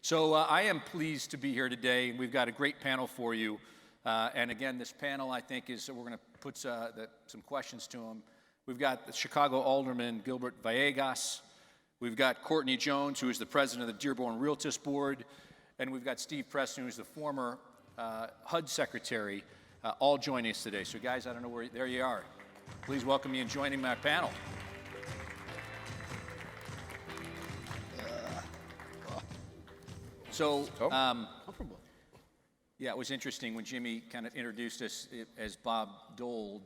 So I am pleased to be here today. We've got a great panel for you. And again, this panel, I think, we're going to put some questions to them. We've got the Chicago Alderman Gilbert Villegas. We've got Courtney Jones, who is the president of the Dearborn Realtist Board. And we've got Steve Preston, who's the former HUD secretary, all joining us today. So guys, I don't know where, there you are. Please welcome me in joining my panel. So, yeah, it was interesting when Jimmy kind of introduced us as Bob Dole.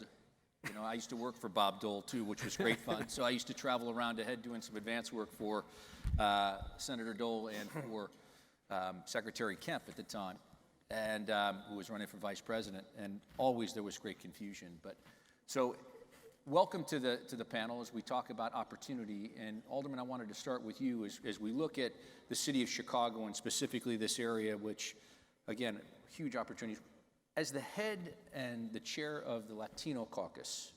You know, I used to work for Bob Dole, too, which was great fun. So I used to travel around ahead doing some advance work for Senator Dole and for Secretary Kemp at the time, and who was running for vice president. And always there was great confusion. But so welcome to the panel as we talk about opportunity. And Alderman, I wanted to start with you as we look at the city of Chicago and specifically this area, which, again, huge opportunities. As the head and the chair of the Latino caucus,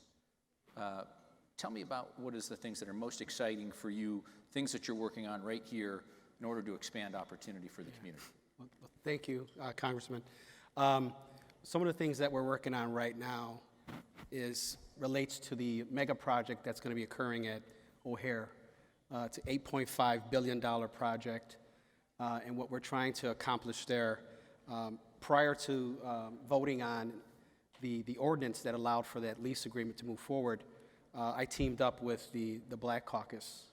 tell me about what is the things that are most exciting for you, things that you're working on right here in order to expand opportunity for the community. Well, thank you, Congressman. Some of the things that we're working on right now relates to the mega project that's going to be occurring at O'Hare. It's an $8.5 billion project, and what we're trying to accomplish there, prior to voting on the ordinance that allowed for that lease agreement to move forward, I teamed up with the Black Caucus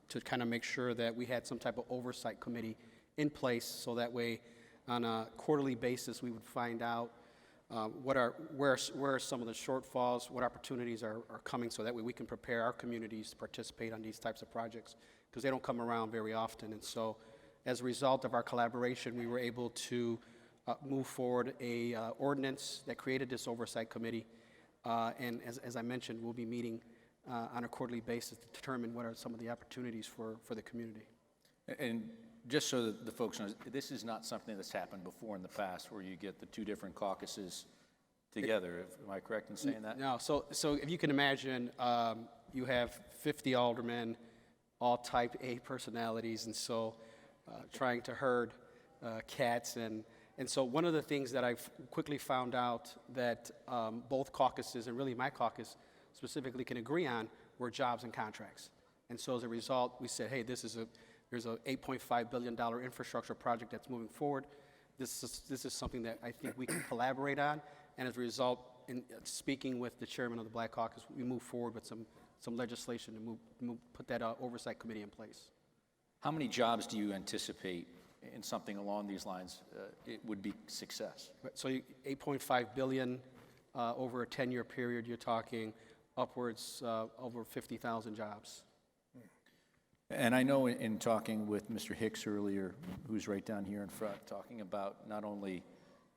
to kind of make sure that we had some type of oversight committee in place, so that way on a quarterly basis we would find out where are some of the shortfalls, what opportunities are coming, so that way we can prepare our communities to participate on these types of projects, because they don't come around very often. And so as a result of our collaboration, we were able to move forward a ordinance that created this oversight committee. And as I mentioned, we'll be meeting on a quarterly basis to determine what are some of the opportunities for the community. And just so that the folks know, this is not something that's happened before in the past where you get the two different caucuses together. Am I correct in saying that? No. So if you can imagine, you have 50 aldermen, all type A personalities, and so trying to herd cats. And so one of the things that I've quickly found out that both caucuses, and really my caucus specifically, can agree on were jobs and contracts. And so as a result, we said, hey, there's a $8.5 billion infrastructure project that's moving forward. This is something that I think we can collaborate on. And as a result, in speaking with the chairman of the Black Caucus, we move forward with some legislation to put that oversight committee in place. How many jobs do you anticipate in something along these lines it would be success? So $8.5 billion over a 10-year period, you're talking upwards over 50,000 jobs. And I know in talking with Mr. Hicks earlier, who's right down here in front, talking about not only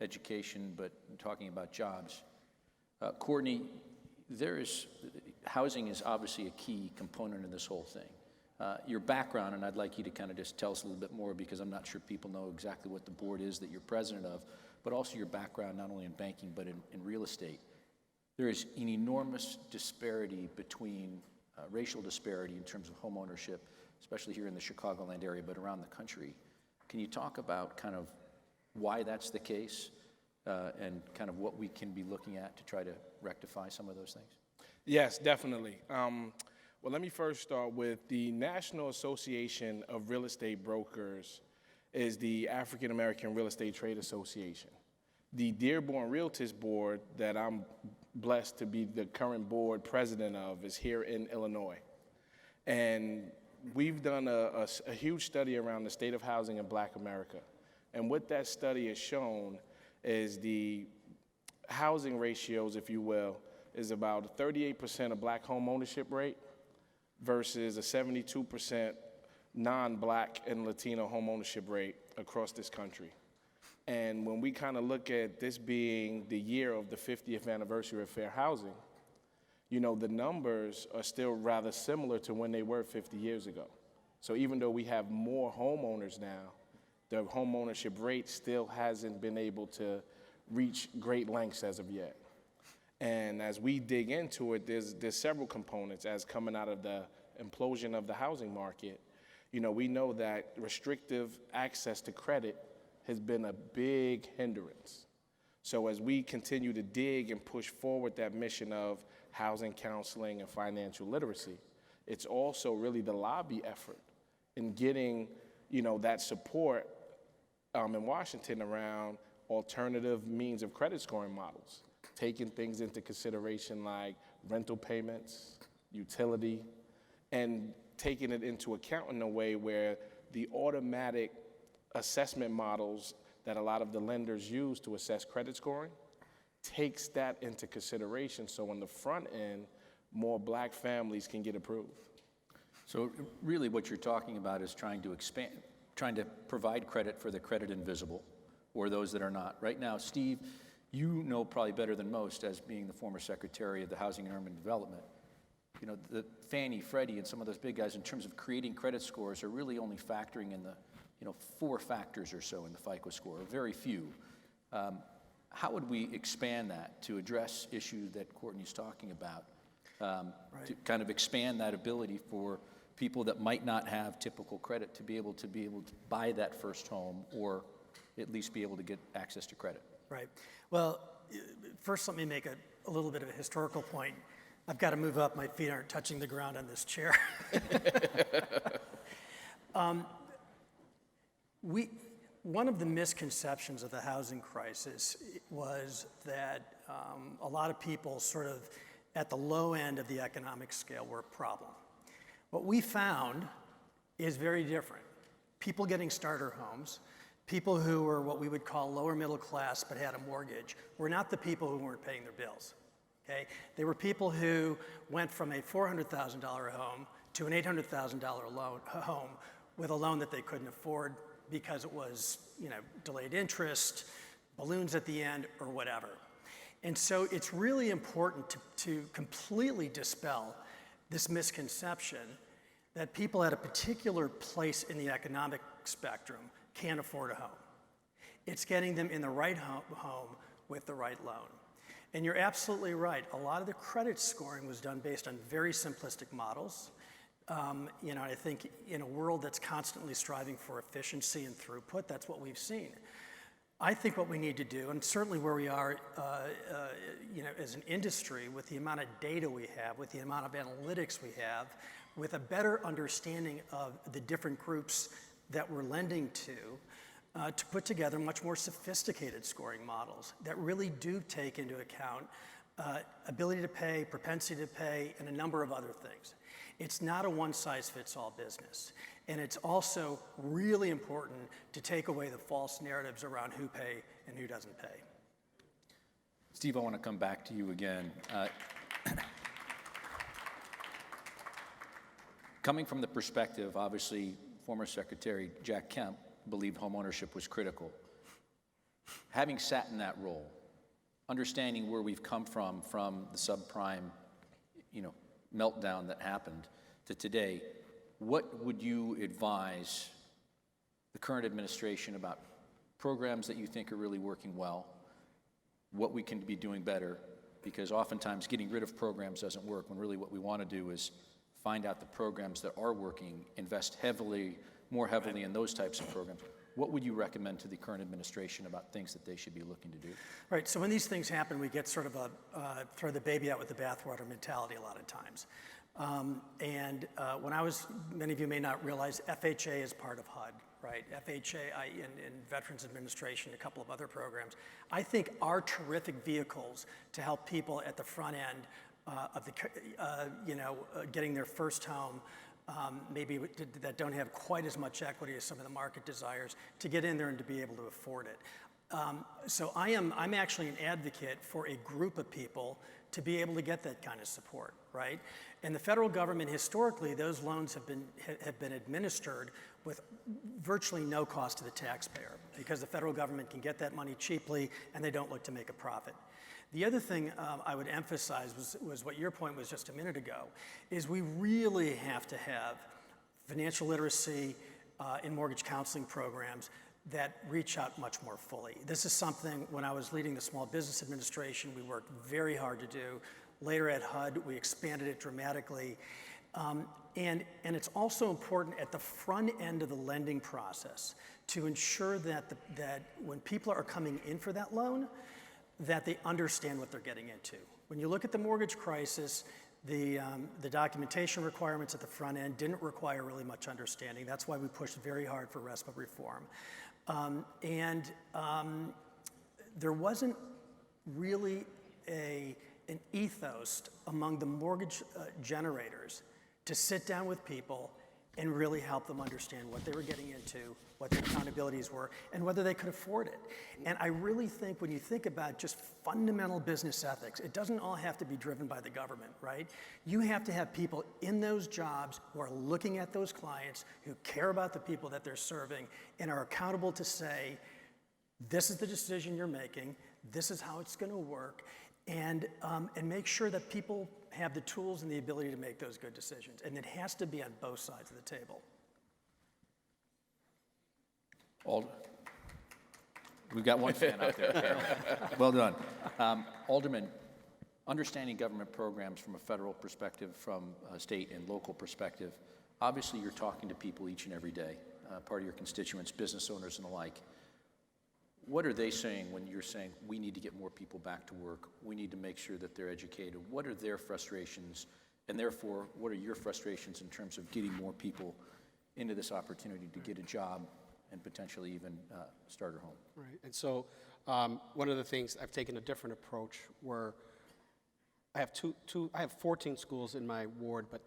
education, but talking about jobs. Courtney, housing is obviously a key component in this whole thing. Your background, and I'd like you to kind of just tell us a little bit more, because I'm not sure people know exactly what the board is that you're president of, but also your background not only in banking but in real estate. There is an enormous disparity between racial disparity in terms of home ownership, especially here in the Chicagoland area, but around the country. Can you talk about kind of why that's the case and kind of what we can be looking at to try to rectify some of those things? Yes, definitely. Well, let me first start with the National Association of Real Estate Brokers is the African American Real Estate Trade Association. The Dearborn Realtist Board that I'm blessed to be the current board president of is here in Illinois. And we've done a huge study around the state of housing in Black America. And what that study has shown is the housing ratios, if you will, is about 38% of Black home ownership rate versus a 72% non-Black and Latino home ownership rate across this country. And when we kind of look at this being the year of the 50th anniversary of fair housing, you know, the numbers are still rather similar to when they were 50 years ago. So even though we have more homeowners now, the home ownership rate still hasn't been able to reach great lengths as of yet. And as we dig into it, there's several components as coming out of the implosion of the housing market. We know that restrictive access to credit has been a big hindrance. So as we continue to dig and push forward that mission of housing counseling and financial literacy, it's also really the lobby effort in getting, that support in Washington around alternative means of credit scoring models, taking things into consideration like rental payments, utility, and taking it into account in a way where the automatic assessment models that a lot of the lenders use to assess credit scoring takes that into consideration, so on the front end, more Black families can get approved. So really what you're talking about is trying to provide credit for the credit invisible, or those that are not. Right now, Steve, you know probably better than most, as being the former Secretary of the Housing and Urban Development, the Fannie, Freddie, and some of those big guys in terms of creating credit scores are really only factoring in the 4 factors or so in the FICO score, or very few. How would we expand that to address issues that Courtney's talking about, to kind of expand that ability for people that might not have typical credit to be able to buy that first home, or at least be able to get access to credit? Right. Well, first let me make a little bit of a historical point. I've got to move up. My feet aren't touching the ground on this chair. One of the misconceptions of the housing crisis was that a lot of people sort of at the low end of the economic scale were a problem. What we found is very different. People getting starter homes, people who were what we would call lower middle class but had a mortgage, were not the people who weren't paying their bills. Okay? They were people who went from a $400,000 home to an $800,000 home with a loan that they couldn't afford because it was, delayed interest, balloons at the end, or whatever. And so it's really important to completely dispel this misconception that people at a particular place in the economic spectrum can't afford a home. It's getting them in the right home with the right loan. And you're absolutely right. A lot of the credit scoring was done based on very simplistic models. I think in a world that's constantly striving for efficiency and throughput, that's what we've seen. I think what we need to do, and certainly where we are, as an industry, with the amount of data we have, with the amount of analytics we have, with a better understanding of the different groups that we're lending to put together much more sophisticated scoring models that really do take into account ability to pay, propensity to pay, and a number of other things. It's not a one-size-fits-all business. And it's also really important to take away the false narratives around who pay and who doesn't pay. Steve, I want to come back to you again. Coming from the perspective, obviously, former Secretary Jack Kemp believed homeownership was critical. Having sat in that role, understanding where we've come from the subprime, meltdown that happened to today, what would you advise the current administration about programs that you think are really working well, what we can be doing better? Because oftentimes getting rid of programs doesn't work, when really what we want to do is find out the programs that are working, invest more heavily in those types of programs. What would you recommend to the current administration about things that they should be looking to do? Right, so when these things happen, we get sort of a throw the baby out with the bathwater mentality a lot of times. When I was, many of you may not realize, FHA is part of HUD, right? FHA and Veterans Administration, a couple of other programs, I think are terrific vehicles to help people at the front end of getting their first home, maybe that don't have quite as much equity as some of the market desires, to get in there and to be able to afford it. So I'm actually an advocate for a group of people to be able to get that kind of support, right? And the federal government, historically, those loans have been administered with virtually no cost to the taxpayer, because the federal government can get that money cheaply and they don't look to make a profit. The other thing I would emphasize was what your point was just a minute ago, is we really have to have financial literacy in mortgage counseling programs that reach out much more fully. This is something, when I was leading the Small Business Administration, we worked very hard to do. Later at HUD, we expanded it dramatically. And it's also important at the front end of the lending process to ensure that when people are coming in for that loan, that they understand what they're getting into. When you look at the mortgage crisis, the documentation requirements at the front end didn't require really much understanding. That's why we pushed very hard for RESPA reform. There wasn't really an ethos among the mortgage generators to sit down with people and really help them understand what they were getting into, what their accountabilities were, and whether they could afford it. And I really think when you think about just fundamental business ethics, it doesn't all have to be driven by the government, right? You have to have people in those jobs who are looking at those clients, who care about the people that they're serving, and are accountable to say, this is the decision you're making, this is how it's gonna work, and make sure that people have the tools and the ability to make those good decisions. And it has to be on both sides of the table. We've got one fan out there, Carol. Well done. Alderman, understanding government programs from a federal perspective, from a state and local perspective, obviously you're talking to people each and every day, part of your constituents, business owners and the like. What are they saying when you're saying, we need to get more people back to work, we need to make sure that they're educated? What are their frustrations, and therefore, what are your frustrations in terms of getting more people into this opportunity to get a job and potentially even start a home? Right, and so one of the things, I've taken a different approach where I have 14 schools in my ward, but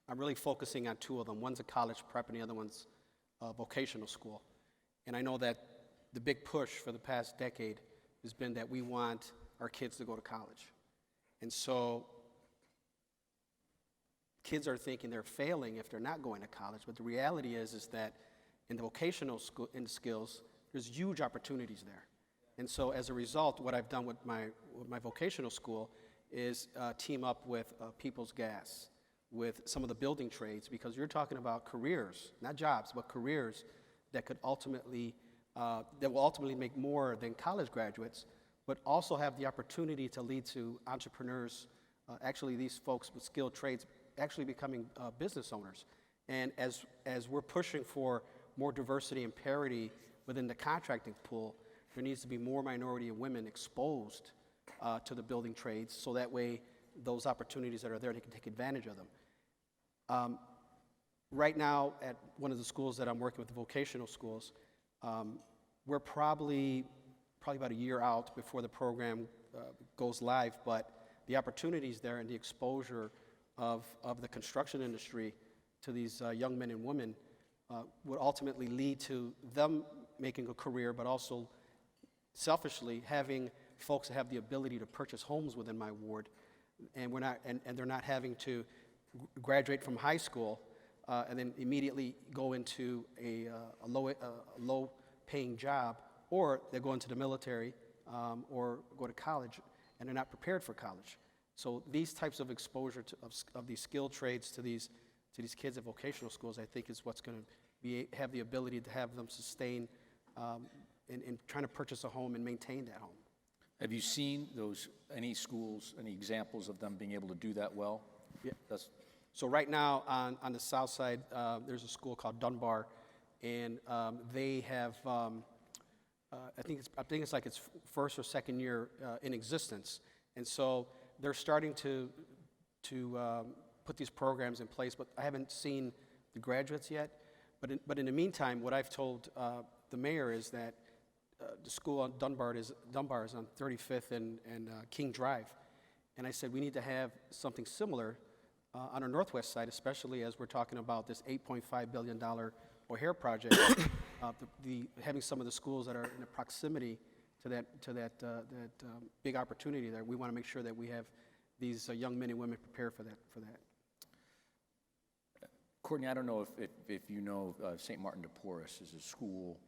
I'm really focusing on 2 of them. One's a college prep and the other one's a vocational school. And I know that the big push for the past decade has been that we want our kids to go to college. And so kids are thinking they're failing if they're not going to college, but the reality is that in the vocational school, in skills, there's huge opportunities there. And so as a result, what I've done with my vocational school is team up with People's Gas, with some of the building trades, because you're talking about careers, not jobs, but careers that could ultimately that will ultimately make more than college graduates, but also have the opportunity to lead to entrepreneurs, actually these folks with skilled trades actually becoming business owners. And as we're pushing for more diversity and parity within the contracting pool, there needs to be more minority and women exposed to the building trades, so that way those opportunities that are there, they can take advantage of them. Right now, at one of the schools that I'm working with, the vocational schools, we're probably about a year out before the program goes live, but the opportunities there and the exposure of the construction industry to these young men and women would ultimately lead to them making a career, but also selfishly having folks that have the ability to purchase homes within my ward, and they're not having to graduate from high school and then immediately go into a low-paying job, or they go into the military or go to college, and they're not prepared for college. So these types of exposure of these skilled trades to these kids at vocational schools, I think, is what's going to have the ability to have them sustain in trying to purchase a home and maintain that home. Have you seen any schools, any examples of them being able to do that well? Yeah. So right now on the south side, there's a school called Dunbar, and they have, I think it's like its first or second year in existence, and so they're starting to put these programs in place. But I haven't seen the graduates yet. But in the meantime, what I've told the mayor is that the school on Dunbar is on 35th and King Drive, and I said we need to have something similar on our northwest side, especially as we're talking about this $8.5 billion O'Hare project. Having some of the schools that are in the proximity to that big opportunity there, we want to make sure that we have these young men and women prepared for that. Courtney, I don't know if you know, St. Martin de Porres is a school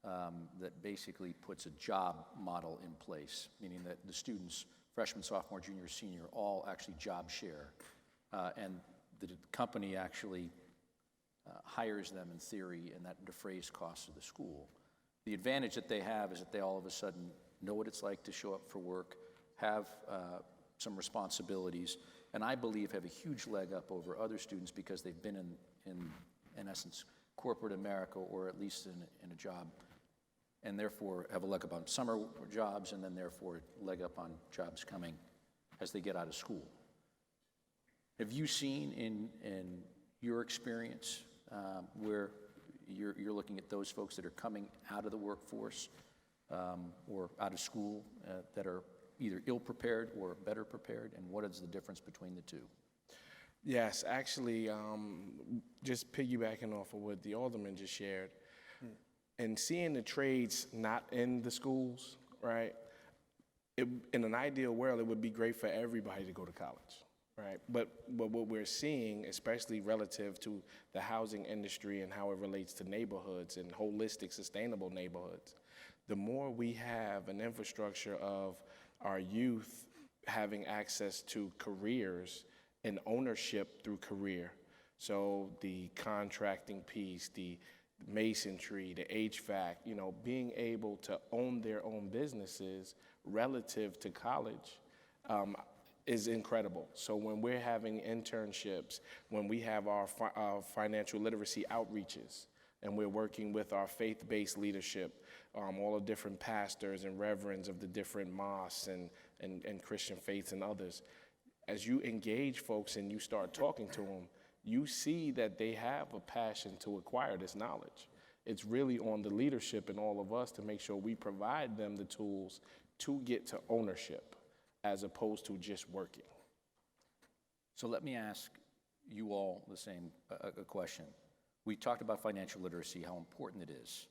that basically puts a job model in place, meaning that the students, freshman, sophomore, junior, senior, all actually job share. And the company actually hires them in theory, and that defrays costs of the school. The advantage that they have is that they all of a sudden know what it's like to show up for work, have some responsibilities, and I believe have a huge leg up over other students because they've been in essence, corporate America, or at least in a job, and therefore have a leg up on summer jobs, and then therefore leg up on jobs coming as they get out of school. Have you seen in your experience where you're looking at those folks that are coming out of the workforce or out of school that are either ill-prepared or better prepared, and what is the difference between the two? Yes, actually, just piggybacking off of what the alderman just shared, and seeing the trades not in the schools, right? In an ideal world, it would be great for everybody to go to college, right? But what we're seeing, especially relative to the housing industry and how it relates to neighborhoods and holistic, sustainable neighborhoods, the more we have an infrastructure of our youth having access to careers and ownership through career. So the contracting piece, the masonry, the HVAC, being able to own their own businesses relative to college is incredible. So when we're having internships, when we have our financial literacy outreaches, and we're working with our faith-based leadership, all the different pastors and reverends of the different mosques and Christian faiths and others, as you engage folks and you start talking to them, you see that they have a passion to acquire this knowledge. It's really on the leadership and all of us to make sure we provide them the tools to get to ownership as opposed to just working. So let me ask you all the same a question. We talked about financial literacy, how important it is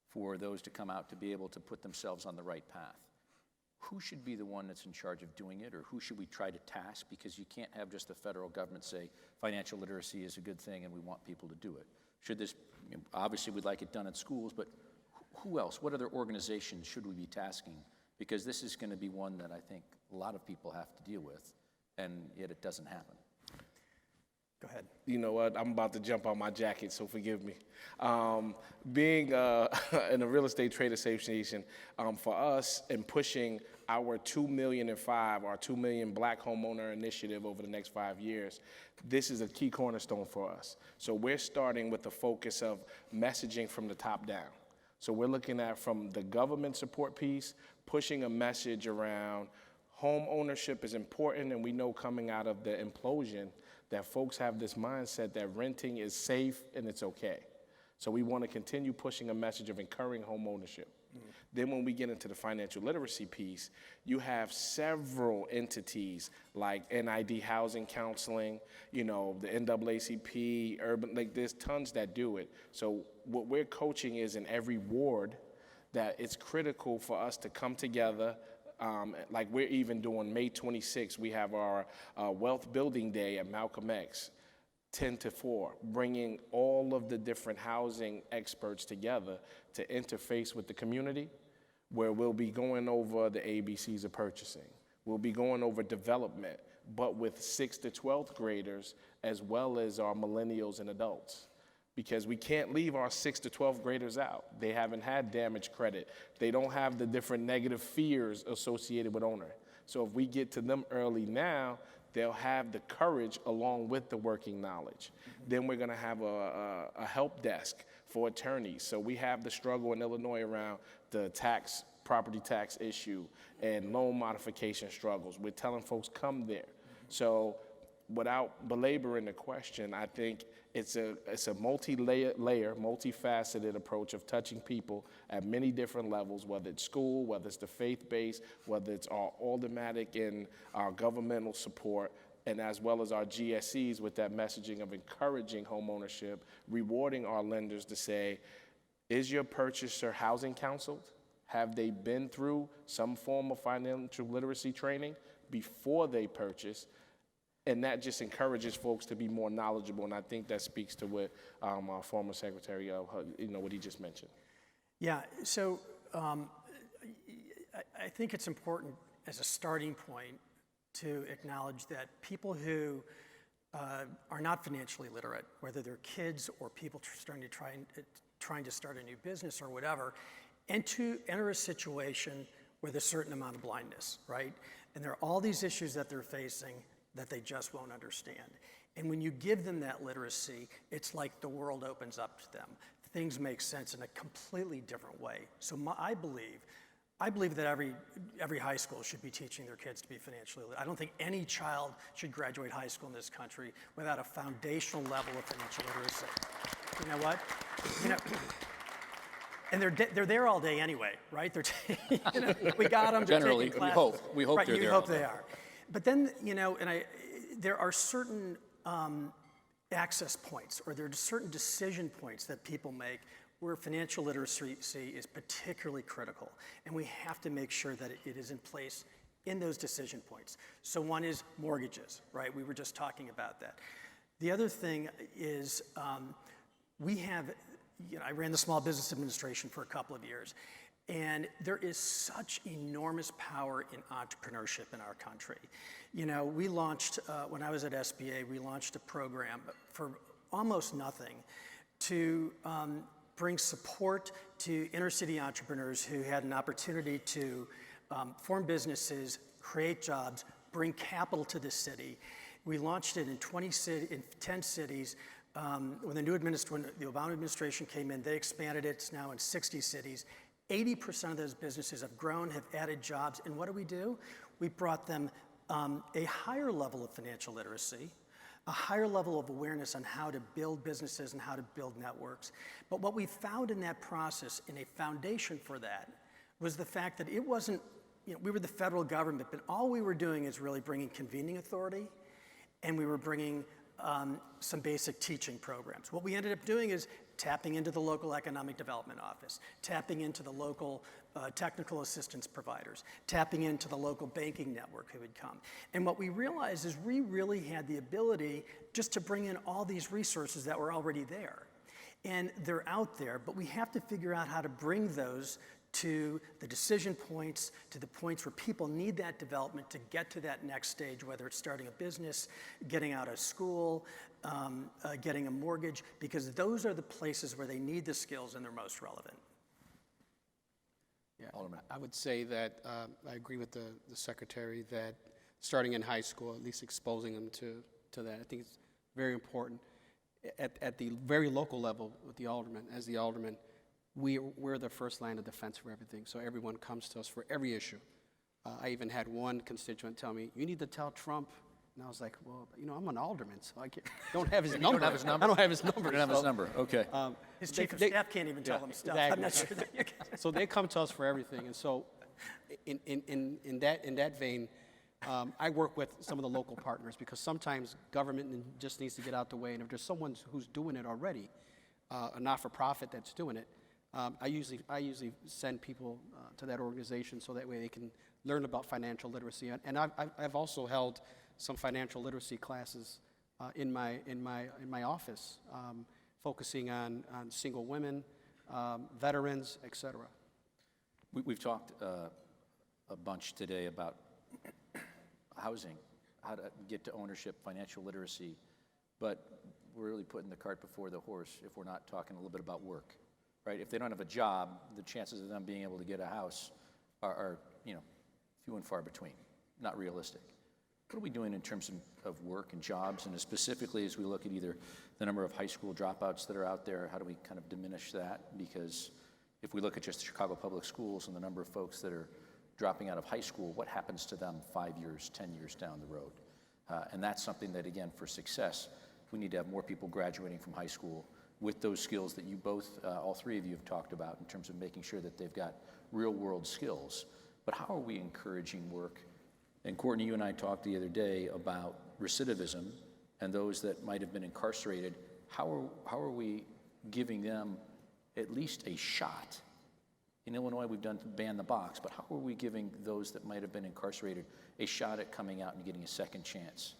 for those to come out to be able to put themselves on the right path. Who should be the one that's in charge of doing it, or who should we try to task? Because you can't have just the federal government say financial literacy is a good thing and we want people to do it. Should this, obviously we'd like it done in schools, but who else? What other organizations should we be tasking? Because this is going to be one that I think a lot of people have to deal with, and yet it doesn't happen. Go ahead. You know what? I'm about to jump on my jacket, so forgive me. Being in a real estate trade association, for us and pushing our 2 million and 5, our 2 million black homeowner initiative over the next 5 years, this is a key cornerstone for us. So we're starting with the focus of messaging from the top down. So we're looking at from the government support piece, pushing a message around home ownership is important, and we know coming out of the implosion that folks have this mindset that renting is safe and it's okay. So we want to continue pushing a message of encouraging home ownership. Then when we get into the financial literacy piece, you have several entities like NID Housing Counseling, the NAACP, Urban, like there's tons that do it. So what we're coaching is in every ward that it's critical for us to come together. Like we're even doing May 26th, we have our Wealth Building Day at Malcolm X, 10 to 4, bringing all of the different housing experts together to interface with the community, where we'll be going over the ABCs of purchasing. We'll be going over development, but with 6th to 12th graders, as well as our millennials and adults. Because we can't leave our 6th to 12th graders out. They haven't had damage credit. They don't have the different negative fears associated with owner. So if we get to them early now, they'll have the courage along with the working knowledge. Then we're gonna have a help desk for attorneys. So we have the struggle in Illinois around the property tax issue and loan modification struggles. We're telling folks come there. So without belaboring the question, I think it's a multi-layer, multifaceted approach of touching people at many different levels, whether it's school, whether it's the faith-based, whether it's our aldermanic and our governmental support, and as well as our GSEs with that messaging of encouraging home ownership, rewarding our lenders to say, is your purchaser housing counseled? Have they been through some form of financial literacy training before they purchase? And that just encourages folks to be more knowledgeable, and I think that speaks to what our former secretary, what he just mentioned. Yeah, so I think it's important as a starting point to acknowledge that people who are not financially literate, whether they're kids or people trying to start a new business or whatever, enter a situation with a certain amount of blindness, right? And there are all these issues that they're facing, that they just won't understand. And when you give them that literacy, it's like the world opens up to them. Things make sense in a completely different way. So I believe that every high school should be teaching their kids to be financially literate. I don't think any child should graduate high school in this country without a foundational level of financial literacy. You know what? You know, and they're there all day anyway, right? We got them. Generally, taking classes. we hope right, they're you there hope all day. they are. But then, there are certain access points, or there are certain decision points that people make where financial literacy is particularly critical. And we have to make sure that it is in place in those decision points. So one is mortgages, right? We were just talking about that. The other thing is I ran the Small Business Administration for a couple of years, and there is such enormous power in entrepreneurship in our country. We launched, when I was at SBA, we launched a program for almost nothing to bring support to inner city entrepreneurs who had an opportunity to form businesses, create jobs, bring capital to the city. We launched it in 10 cities. When the Obama administration came in, they expanded it. It's now in 60 cities. 80% of those businesses have grown, have added jobs. And what do? We brought them a higher level of financial literacy, a higher level of awareness on how to build businesses and how to build networks. But what we found in that process, in a foundation for that, was the fact that it wasn't, we were the federal government, but all we were doing is really bringing convening authority, and we were bringing some basic teaching programs. What we ended up doing is tapping into the local economic development office, tapping into the local technical assistance providers, tapping into the local banking network who would come. And what we realized is we really had the ability just to bring in all these resources that were already there. And they're out there, but we have to figure out how to bring those to the decision points, to the points where people need that development to get to that next stage, whether it's starting a business, getting out of school, getting a mortgage, because those are the places where they need the skills and they're most relevant. Yeah, I would say that I agree with the secretary that starting in high school, at least exposing them to that, I think it's very important. At the very local level with the alderman, as the alderman, we're the first line of defense for everything, so everyone comes to us for every issue. I even had one constituent tell me, "You need to tell Trump." And I was like, "Well, I'm an alderman, so I don't have his number." don't have his number? I don't have his number. You don't have his number, okay. His chief of staff can't even tell them stuff. Exactly. I'm not sure that you can. So they come to us for everything, and so in that vein, I work with some of the local partners because sometimes government just needs to get out the way, and if there's someone who's doing it already, a not-for-profit that's doing it, I usually send people to that organization so that way they can learn about financial literacy. And I've also held some financial literacy classes in my office, focusing on single women, veterans, et cetera. We've talked a bunch today about housing, how to get to ownership, financial literacy, but we're really putting the cart before the horse if we're not talking a little bit about work. Right? If they don't have a job, the chances of them being able to get a house are few and far between, not realistic. What are we doing in terms of work and jobs, and specifically as we look at either the number of high school dropouts that are out there, how do we kind of diminish that? Because if we look at just the Chicago Public Schools and the number of folks that are dropping out of high school, what happens to them 5 years, 10 years down the road? And that's something that, again, for success, we need to have more people graduating from high school with those skills that you both, all three of you have talked about in terms of making sure that they've got real-world skills. But how are we encouraging work? And Courtney, you and I talked the other day about recidivism and those that might have been incarcerated. How are we giving them at least a shot? In Illinois, we've done ban the box, but how are we giving those that might have been incarcerated a shot at coming out and getting a second chance?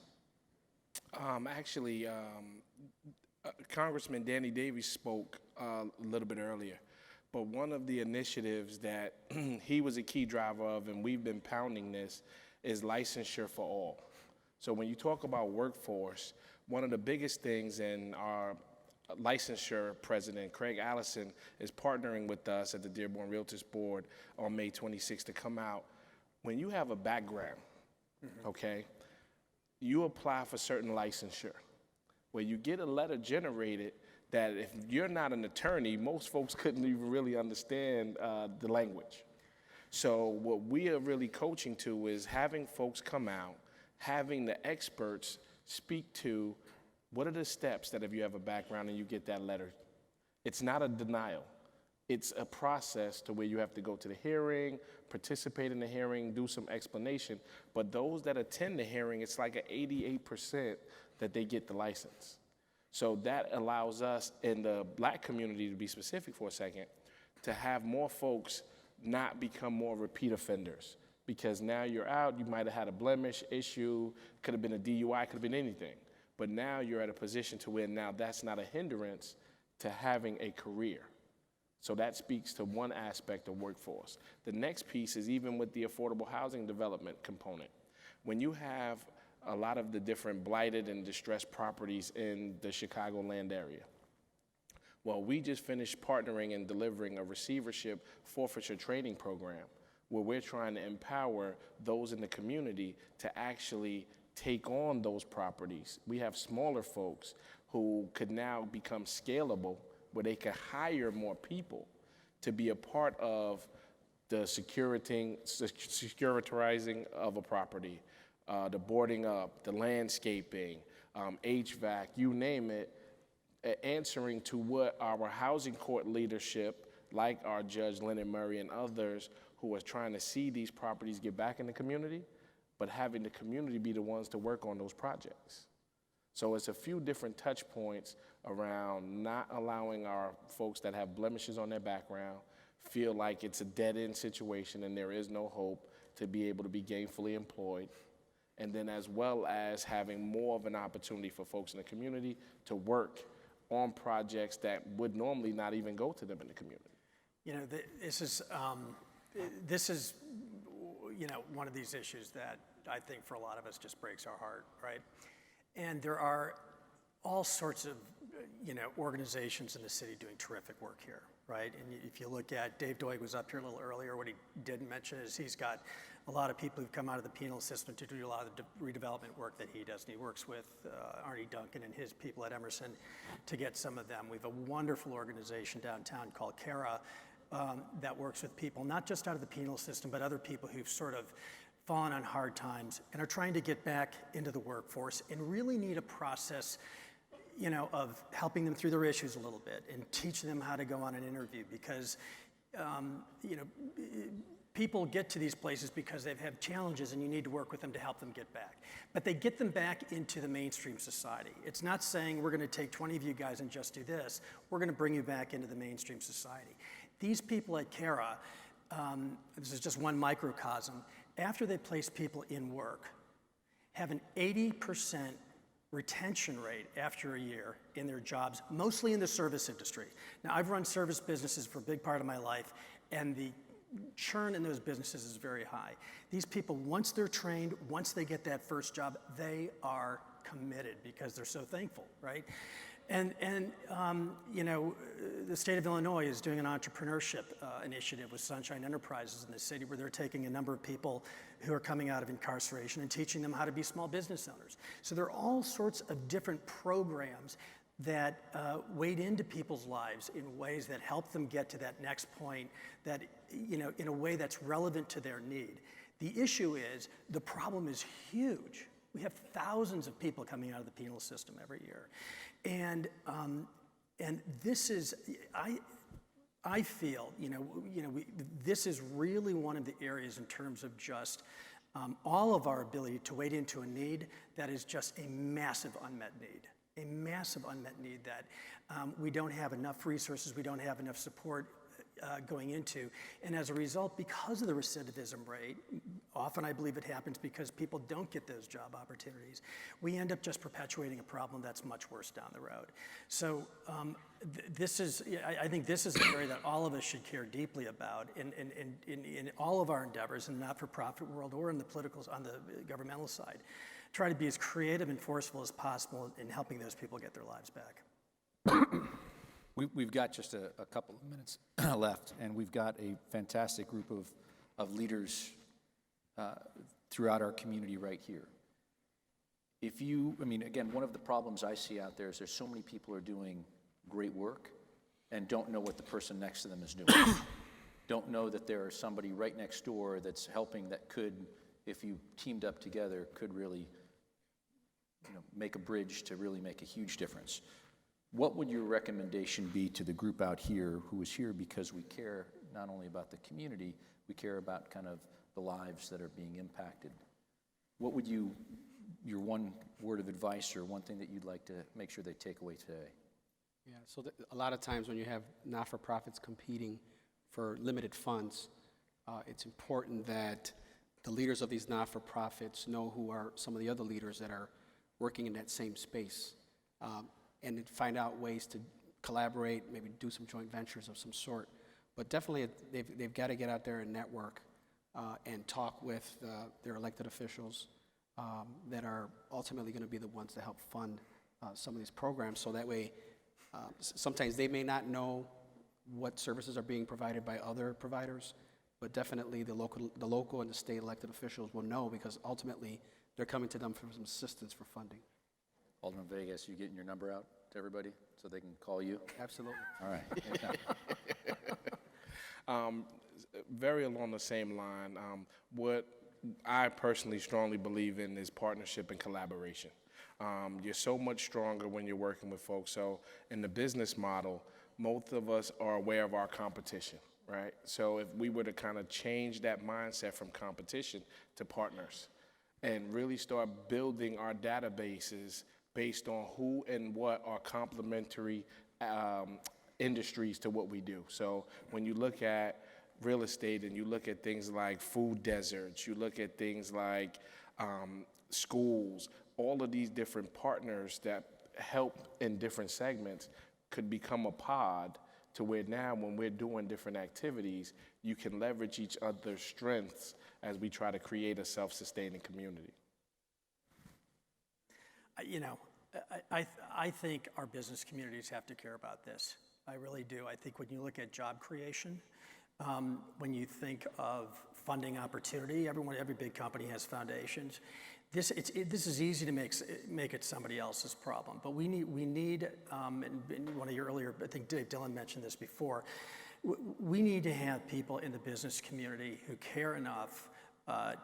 Congressman Danny Davies spoke a little bit earlier, but one of the initiatives that he was a key driver of, and we've been pounding this, is licensure for all. So when you talk about workforce, one of the biggest things, in our licensure president, Craig Allison, is partnering with us at the Dearborn Realtors Board on May 26th to come out. When you have a background, okay, you apply for certain licensure, where you get a letter generated that if you're not an attorney, most folks couldn't even really understand the language. So what we are really coaching to is having folks come out, having the experts speak to what are the steps that if you have a background and you get that letter. It's not a denial. It's a process to where you have to go to the hearing, participate in the hearing, do some explanation. But those that attend the hearing, it's like an 88% that they get the license. So that allows us in the Black community, to be specific for a second, to have more folks not become more repeat offenders. Because now you're out, you might have had a blemish issue, could have been a DUI, could have been anything. But now you're at a position to where now that's not a hindrance to having a career. So that speaks to one aspect of workforce. The next piece is even with the affordable housing development component. When you have a lot of the different blighted and distressed properties in the Chicagoland area, well, we just finished partnering and delivering a receivership forfeiture training program where we're trying to empower those in the community to actually take on those properties. We have smaller folks who could now become scalable, where they can hire more people to be a part of the securitizing of a property, the boarding up, the landscaping, HVAC, you name it, answering to what our housing court leadership, like our Judge Leonard Murray and others who are trying to see these properties get back in the community, but having the community be the ones to work on those projects. So it's a few different touch points around not allowing our folks that have blemishes on their background feel like it's a dead-end situation and there is no hope to be able to be gainfully employed. And then as well as having more of an opportunity for folks in the community to work on projects that would normally not even go to them in the community. You know, this is one of these issues that I think for a lot of us just breaks our heart, right? And there are all sorts of, organizations in the city doing terrific work here, right? And if you look at, Dave Doig was up here a little earlier, what he didn't mention is he's got a lot of people who've come out of the penal system to do a lot of the redevelopment work that he does. And he works with Arnie Duncan and his people at Emerson to get some of them. We have a wonderful organization downtown called CARA that works with people, not just out of the penal system, but other people who've sort of fallen on hard times and are trying to get back into the workforce and really need a process, of helping them through their issues a little bit and teaching them how to go on an interview because, people get to these places because they've had challenges and you need to work with them to help them get back. But they get them back into the mainstream society. It's not saying we're gonna take 20 of you guys and just do this. We're gonna bring you back into the mainstream society. These people at CARA, this is just one microcosm, after they place people in work, have an 80% retention rate after a year in their jobs, mostly in the service industry. Now, I've run service businesses for a big part of my life, and the churn in those businesses is very high. These people, once they're trained, once they get that first job, they are committed because they're so thankful, right? And the state of Illinois is doing an entrepreneurship initiative with Sunshine Enterprises in the city where they're taking a number of people who are coming out of incarceration and teaching them how to be small business owners. So there are all sorts of different programs that wade into people's lives in ways that help them get to that next point that, in a way that's relevant to their need. The issue is, the problem is huge. We have thousands of people coming out of the penal system every year. And this is, I feel, this is really one of the areas in terms of just all of our ability to wade into a need that is just a massive unmet need. A massive unmet need that we don't have enough resources, we don't have enough support going into. And as a result, because of the recidivism rate, often I believe it happens because people don't get those job opportunities, we end up just perpetuating a problem that's much worse down the road. So I think this is an area that all of us should care deeply about in all of our endeavors in the not-for-profit world or in the political, on the governmental side. Try to be as creative and forceful as possible in helping those people get their lives back. We've got just a couple of minutes left, and we've got a fantastic group of leaders throughout our community right here. I mean, again, one of the problems I see out there is there's so many people who are doing great work and don't know what the person next to them is doing. Don't know that there is somebody right next door that's helping that could, if you teamed up together, could really, make a bridge to really make a huge difference. What would your recommendation be to the group out here who is here because we care not only about the community, we care about kind of the lives that are being impacted? What would your one word of advice or one thing that you'd like to make sure they take away today? Yeah, so a lot of times when you have not-for-profits competing for limited funds, it's important that the leaders of these not-for-profits know who are some of the other leaders that are working in that same space, and to find out ways to collaborate, maybe do some joint ventures of some sort. But definitely they've got to get out there and network and talk with their elected officials that are ultimately going to be the ones to help fund some of these programs. So that way, sometimes they may not know what services are being provided by other providers, but definitely the local and the state elected officials will know because ultimately they're coming to them for some assistance for funding. Alderman Vegas, you getting your number out to everybody so they can call you? Absolutely. All right. Very along the same line, what I personally strongly believe in is partnership and collaboration. You're so much stronger when you're working with folks. So in the business model, most of us are aware of our competition, right? So if we were to kind of change that mindset from competition to partners and really start building our databases based on who and what are complementary industries to what we do. So when you look at real estate and you look at things like food deserts, you look at things like schools, all of these different partners that help in different segments could become a pod to where now when we're doing different activities, you can leverage each other's strengths as we try to create a self-sustaining community. I think our business communities have to care about this. I really do. I think when you look at job creation, when you think of funding opportunity, every big company has foundations. This is easy to make it somebody else's problem, but we need and one of your earlier, I think Dave Dillon mentioned this before, we need to have people in the business community who care enough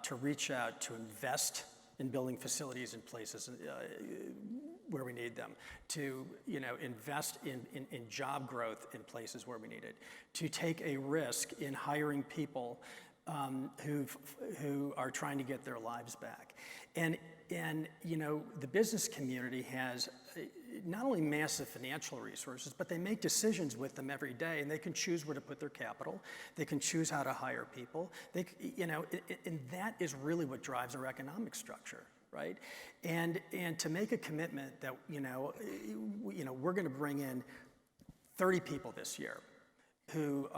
to reach out to invest in building facilities in places where we need them, to invest in job growth in places where we need it, to take a risk in hiring people who are trying to get their lives back. And the business community has not only massive financial resources, but they make decisions with them every day, and they can choose where to put their capital. They can choose how to hire people. And that is really what drives our economic structure, right? And to make a commitment that we're going to bring in 30 people this year who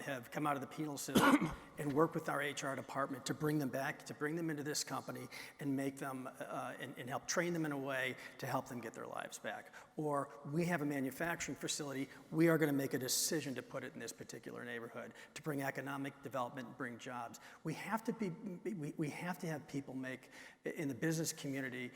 have come out of the penal system and work with our HR department to bring them back, to bring them into this company and make them, and help train them in a way to help them get their lives back. Or we have a manufacturing facility, we are gonna make a decision to put it in this particular neighborhood to bring economic development and bring jobs. We have to have people make, in the business community,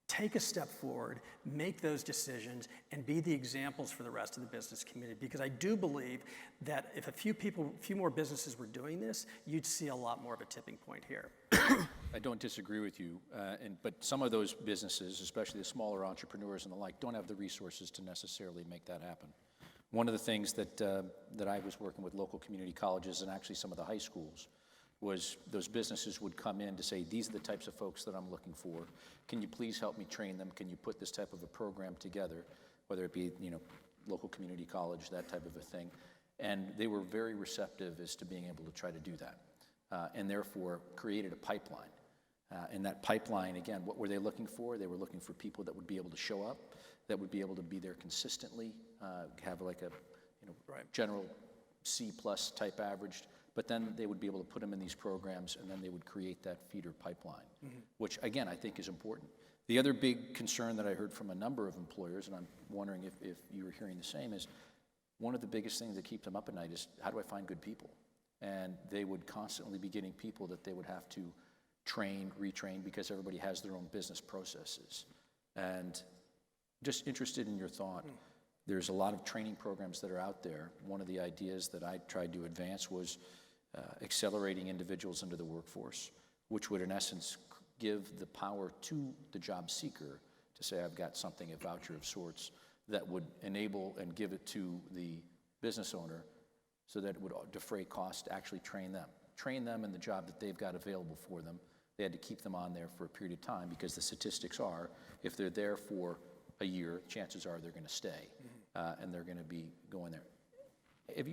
take a step forward, make those decisions, and be the examples for the rest of the business community. Because I do believe that if a few more businesses were doing this, you'd see a lot more of a tipping point here. I don't disagree with you, but some of those businesses, especially the smaller entrepreneurs and the like, don't have the resources to necessarily make that happen. One of the things that I was working with local community colleges and actually some of the high schools was those businesses would come in to say, these are the types of folks that I'm looking for. Can you please help me train them? Can you put this type of a program together, whether it be local community college, that type of a thing. And they were very receptive as to being able to try to do that, and therefore created a pipeline. And that pipeline, again, what were they looking for? They were looking for people that would be able to show up, that would be able to be there consistently, have like a general C+ type average, but then they would be able to put them in these programs, and then they would create that feeder pipeline, which again, I think is important. The other big concern that I heard from a number of employers, and I'm wondering if you were hearing the same, is one of the biggest things that keep them up at night is, how do I find good people? And they would constantly be getting people that they would have to train, retrain, because everybody has their own business processes. And just interested in your thought. There's a lot of training programs that are out there. One of the ideas that I tried to advance was accelerating individuals into the workforce, which would in essence give the power to the job seeker to say, I've got something, a voucher of sorts, that would enable and give it to the business owner so that it would defray cost to actually train them in the job that they've got available for them. They had to keep them on there for a period of time because the statistics are, if they're there for a year, chances are they're going to stay, and they're going to be going there.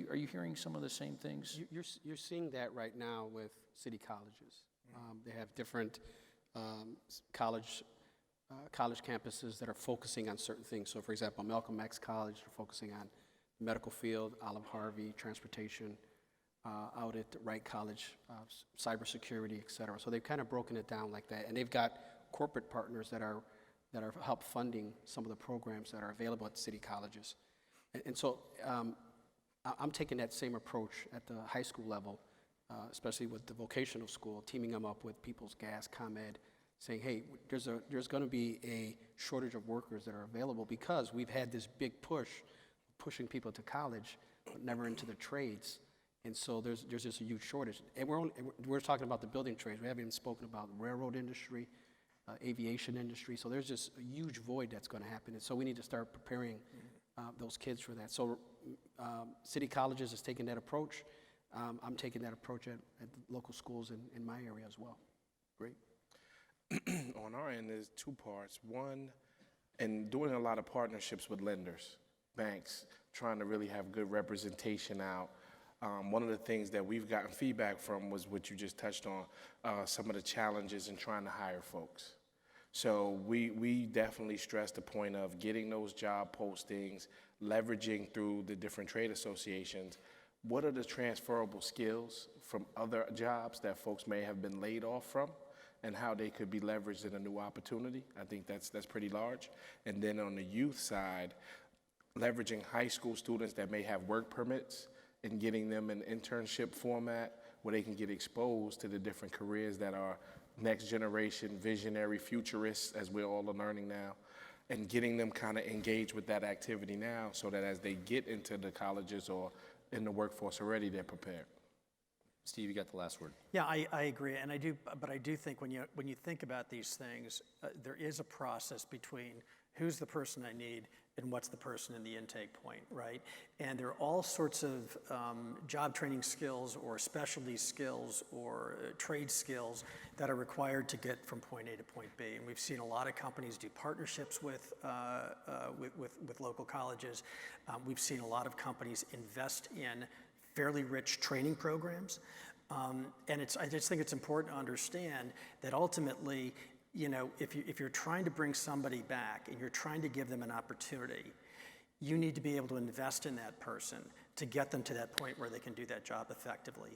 Are you hearing some of the same things? You're seeing that right now with city colleges. They have different college campuses that are focusing on certain things. So, for example, Malcolm X College, they're focusing on the medical field, Olive Harvey, transportation, out at Wright College, cybersecurity, et cetera. So they've kind of broken it down like that. And they've got corporate partners that are help funding some of the programs that are available at city colleges. And so I'm taking that same approach at the high school level, especially with the vocational school, teaming them up with People's Gas, ComEd, saying, hey, there's going to be a shortage of workers that are available because we've had this big pushing people to college, but never into the trades. And so there's just a huge shortage. And we're talking about the building trades. We haven't even spoken about the railroad industry, aviation industry. So there's just a huge void that's going to happen. And so we need to start preparing those kids for that. So city colleges is taking that approach. I'm taking that approach at the local schools in my area as well. Great. On our end, there's two parts. One, and doing a lot of partnerships with lenders, banks, trying to really have good representation out. One of the things that we've gotten feedback from was what you just touched on, some of the challenges in trying to hire folks. So we definitely stress the point of getting those job postings, leveraging through the different trade associations. What are the transferable skills from other jobs that folks may have been laid off from, and how they could be leveraged in a new opportunity? I think that's pretty large. And then on the youth side, leveraging high school students that may have work permits and getting them an internship format where they can get exposed to the different careers that are next generation, visionary, futurists, as we're all learning now, and getting them kind of engaged with that activity now so that as they get into the colleges or in the workforce already, they're prepared. Steve, you got the last word. Yeah, I agree, and I do think when you think about these things, there is a process between who's the person I need and what's the person in the intake point, right? And there are all sorts of job training skills or specialty skills or trade skills that are required to get from point A to point B. And we've seen a lot of companies do partnerships with local colleges. We've seen a lot of companies invest in fairly rich training programs. And I just think it's important to understand that ultimately, you know, if you're trying to bring somebody back and you're trying to give them an opportunity, you need to be able to invest in that person to get them to that point where they can do that job effectively.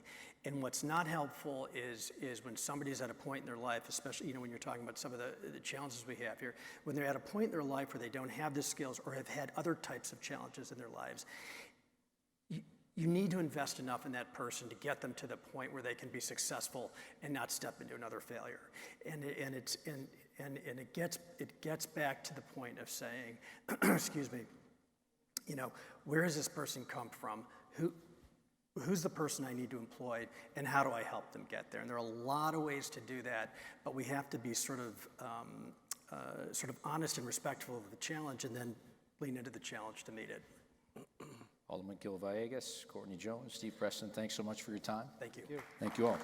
And what's not helpful is when somebody's at a point in their life, especially, you know, when you're talking about some of the challenges we have here, when they're at a point in their life where they don't have the skills or have had other types of challenges in their lives, you need to invest enough in that person to get them to the point where they can be successful and not step into another failure. And it gets back to the point of saying, excuse me, you know, where has this person come from? Who's the person I need to employ, and how do I help them get there? And there are a lot of ways to do that, but we have to be sort of honest and respectful of the challenge, and then lean into the challenge to meet it. Alderman Gil Villegas, Courtney Jones, Steve Preston, thanks so much for your time. Thank you. Thank you all.